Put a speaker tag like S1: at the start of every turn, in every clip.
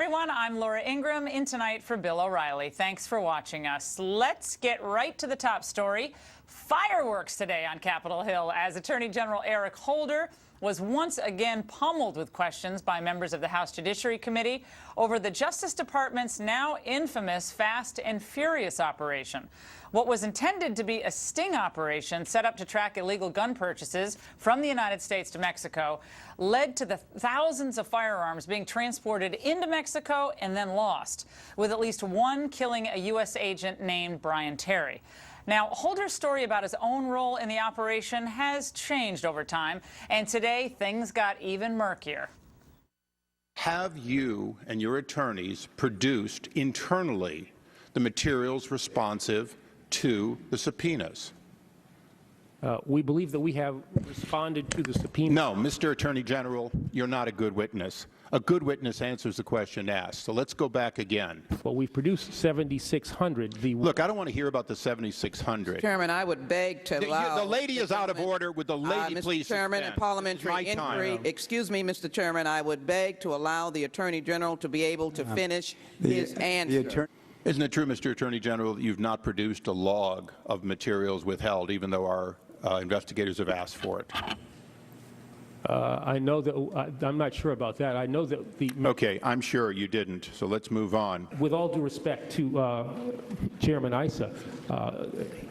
S1: everyone, I'm Laura Ingram, in tonight for Bill O'Reilly. Thanks for watching us. Let's get right to the top story. Fireworks today on Capitol Hill as Attorney General Eric Holder was once again pummeled with questions by members of the House Judiciary Committee over the Justice Department's now infamous Fast and Furious operation. What was intended to be a sting operation set up to track illegal gun purchases from the United States to Mexico led to the thousands of firearms being transported into Mexico and then lost, with at least one killing a U.S. agent named Brian Terry. Now, Holder's story about his own role in the operation has changed over time, and today things got even murkier.
S2: Have you and your attorneys produced internally the materials responsive to the subpoenas?
S3: We believe that we have responded to the subpoena.
S2: No, Mr. Attorney General, you're not a good witness. A good witness answers the question asked. So let's go back again.
S3: Well, we've produced 7,600.
S2: Look, I don't want to hear about the 7,600.
S4: Chairman, I would beg to allow...
S2: The lady is out of order. Would the lady please
S4: Mr. Chairman, in parliamentary inquiry, excuse me, Mr. Chairman, I would beg to allow the Attorney General to be able to finish his answer.
S2: Isn't it true, Mr. Attorney General, that you've not produced a log of materials withheld, even though our investigators have asked for it?
S3: I know that I'm not sure about that. I know that the...
S2: Okay, I'm sure you didn't, so let's move on.
S3: With all due respect to Chairman Issa,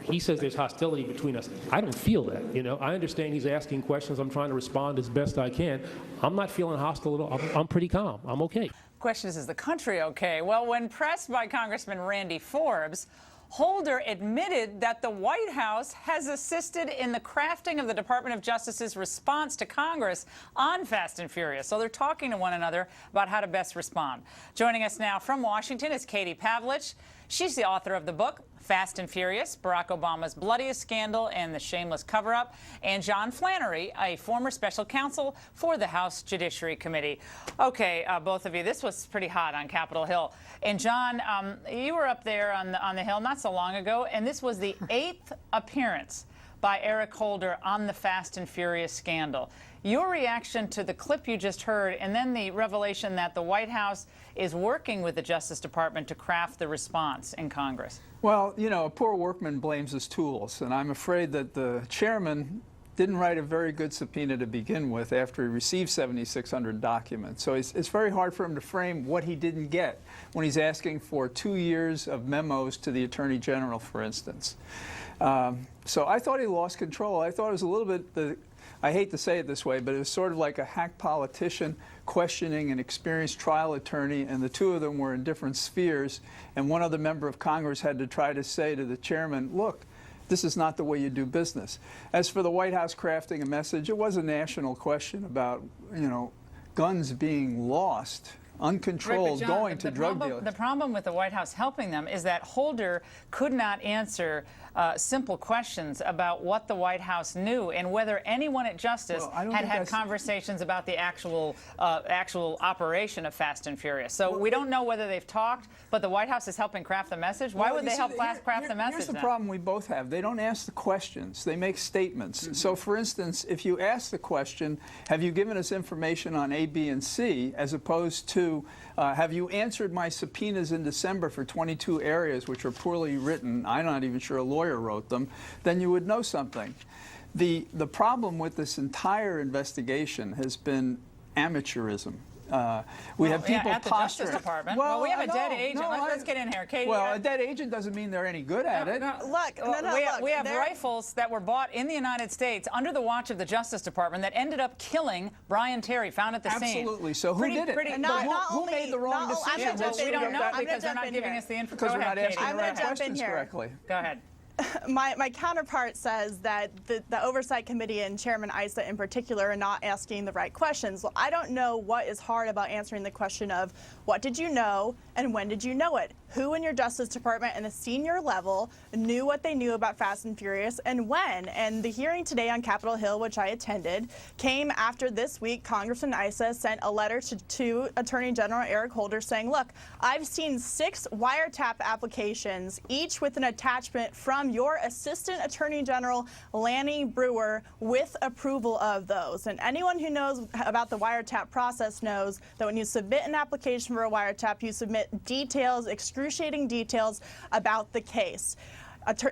S3: he says there's hostility between us. I don't feel that, you know. I understand he's asking questions. I'm trying to respond as best I can. I'm not feeling hostile at all. I'm pretty calm. I'm okay.
S1: Question is the country okay? Well, when pressed by Congressman Randy Forbes, Holder admitted that the White House has assisted in the crafting of the Department of Justice's response to Congress on Fast and Furious. So they're talking to one another about how to best respond. Joining us now from Washington is Katie Pavlich. She's the author of the book, Fast and Furious, Barack Obama's Bloodiest Scandal and the Shameless Cover-Up, and John Flannery, a former special counsel for the House Judiciary Committee. Okay, both of you, this was pretty hot on Capitol Hill. And John, you were up there on the Hill not so long ago, and this was the 8th appearance by Eric Holder on the Fast and Furious scandal. Your reaction to the clip you just heard and then the revelation that the White House is working with the Justice Department to craft the response in Congress.
S5: Well, you know, a poor workman blames his tools, and I'm afraid that the chairman didn't write a very good subpoena to begin with after he received 7,600 documents. So it's very hard for him to frame what he didn't get when he's asking for 2 years of memos to the Attorney General, for instance. So I thought he lost control. I thought it was a little bit, I hate to say it this way, but it was sort of like a hack politician questioning an experienced trial attorney, and the two of them were in different spheres, and one other member of Congress had to try to say to the chairman, look, this is not the way you do business. As for the White House crafting a message, it was a national question about, you know, guns being lost, uncontrolled,
S1: right, John,
S5: going to drug dealers.
S1: The problem with the White House helping them is that Holder could not answer simple questions about what the White House knew and whether anyone at Justice had conversations about the actual operation of Fast and Furious. So we don't know whether they've talked, but the White House is helping craft the message. Why would they help craft the message?
S5: Here's the problem we both have. They don't ask the questions. They make statements. Mm-hmm. So, for instance, if you ask the question, have you given us information on A, B, and C, as opposed to have you answered my subpoenas in December for 22 areas which are poorly written, I'm not even sure a lawyer wrote them, then you would know something. The problem with this entire investigation has been amateurism. We have people
S1: at the Justice Department. Well, we have a dead agent. Let's get in here, Katie.
S5: Well, a dead agent doesn't mean they're any good at it.
S1: We have rifles that were bought in the United States under the watch of the Justice Department that ended up killing Brian Terry, found at the scene.
S5: Absolutely. So who did it? Who made the wrong decision?
S1: We don't know because they're not giving us the information.
S5: Because we're not asking the right questions correctly.
S1: Go ahead.
S6: My counterpart says that the Oversight Committee and Chairman Issa in particular are not asking the right questions. Well, I don't know what is hard about answering the question of what did you know and when did you know it? Who in your Justice Department and the senior level knew what they knew about Fast and Furious and when? And the hearing today on Capitol Hill, which I attended, came after this week Congressman Issa sent a letter to Attorney General Eric Holder saying, look, I've seen 6 wiretap applications, each with an attachment from from your Assistant Attorney General, Lanny Breuer, with approval of those. And anyone who knows about the wiretap process knows that when you submit an application for a wiretap, you submit details, excruciating details about the case.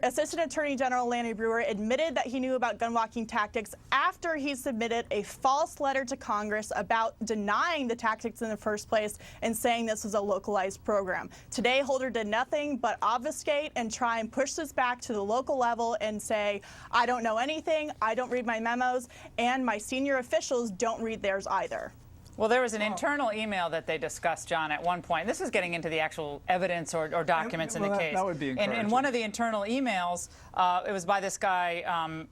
S6: Assistant Attorney General Lanny Breuer admitted that he knew about gun walking tactics after he submitted a false letter to Congress about denying the tactics in the first place and saying this was a localized program. Today, Holder did nothing but obfuscate and try and push this back to the local level and say, I don't know anything, I don't read my memos, and my senior officials don't read theirs either.
S1: Well, there was an internal email that they discussed, John, at one point. This is getting into the actual evidence or documents in the case.
S5: That would be encouraging.
S1: In one of the internal emails, it was by this guy,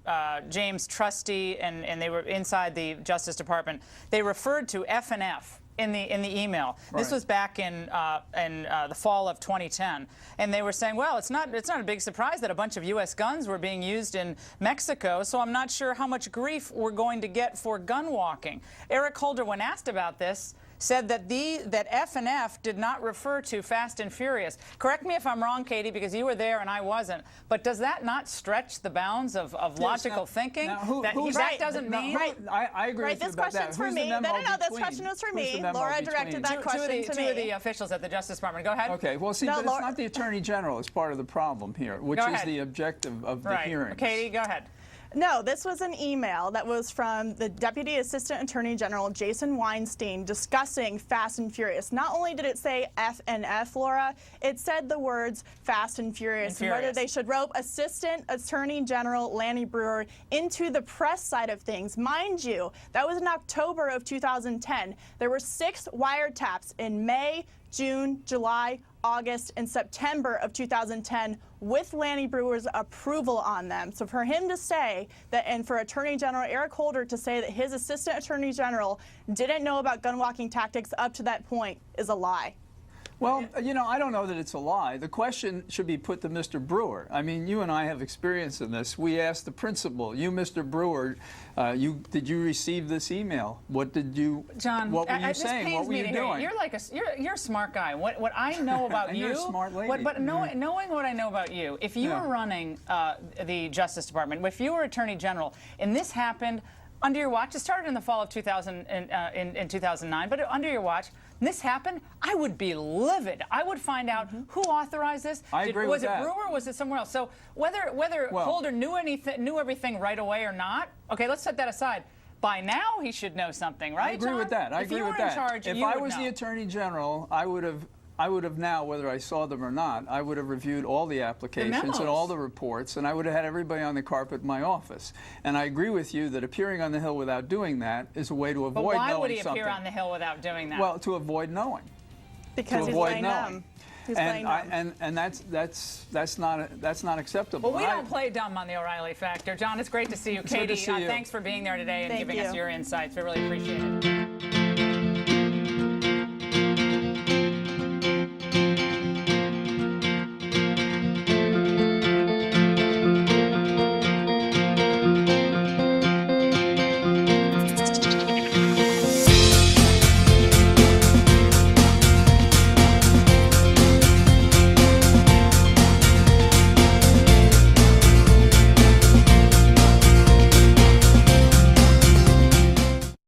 S1: James Trusty, and they were inside the Justice Department. They referred to F&F in the email.
S5: Right.
S1: This was back in the fall of 2010, and they were saying, well, it's not a big surprise that a bunch of U.S. guns were being used in Mexico, so I'm not sure how much grief we're going to get for gun walking. Eric Holder, when asked about this, said that that F&F did not refer to Fast and Furious. Correct me if I'm wrong, Katie, because you were there and I wasn't. But does that not stretch the bounds of logical thinking? That doesn't mean.
S5: Right. I agree with you
S6: this
S5: about that.
S6: question's for me. No, this question was for me. Laura directed that question to me.
S1: Two of the officials at the Justice Department. Go ahead.
S5: Okay. Well, see, but it's not the Attorney General. It's part of the problem here, which is the objective of the hearings.
S1: Katie, go ahead.
S6: No, this was an email that was from the Deputy Assistant Attorney General, Jason Weinstein, discussing Fast and Furious. Not only did it say F&F, Laura, it said the words Fast and Furious, and whether they should rope Assistant Attorney General Lanny Breuer into the press side of things. Mind you, that was in October of 2010. There were 6 wiretaps in May, June, July, August, and September of 2010 with Lanny Breuer's approval on them. So for him to say that, and for Attorney General Eric Holder to say that his Assistant Attorney General didn't know about gun walking tactics up to that point is a lie.
S5: Well, you know, I don't know that it's a lie. The question should be put to Mr. Breuer. I mean, you and I have experience in this. We asked the principal, you, Mr. Breuer, did you receive this email? What did you?
S1: John,
S5: what were you saying? What were you doing?
S1: You're like you're a smart guy. What I know about
S5: and
S1: you,
S5: you're a smart lady.
S1: Knowing what I know about you, if you were running the Justice Department, if you were Attorney General, and this happened under your watch, it started in the fall of 2009, but under your watch, this happened, I would be livid. I would find out who authorized this.
S5: I agree with that.
S1: Was it Breuer or was it somewhere else? So whether Holder knew everything right away or not, okay, let's set that aside. By now, he should know something, right,
S5: I agree
S1: John?
S5: with that. I agree with that.
S1: If you were in charge,
S5: if I was the Attorney General, I would have now, whether I saw them or not, I would have reviewed all the applications and all the reports, and I would have had everybody on the carpet in my office. And I agree with you that appearing on the Hill without doing that is a way to avoid knowing something.
S1: But why would he appear on the Hill without doing that?
S5: Well, to avoid knowing.
S6: Because he's playing dumb.
S5: And that's not acceptable.
S1: Well, we don't play dumb on the O'Reilly Factor. John, it's great to see you. Katie, thanks for being there today and giving us your insights. We really appreciate it.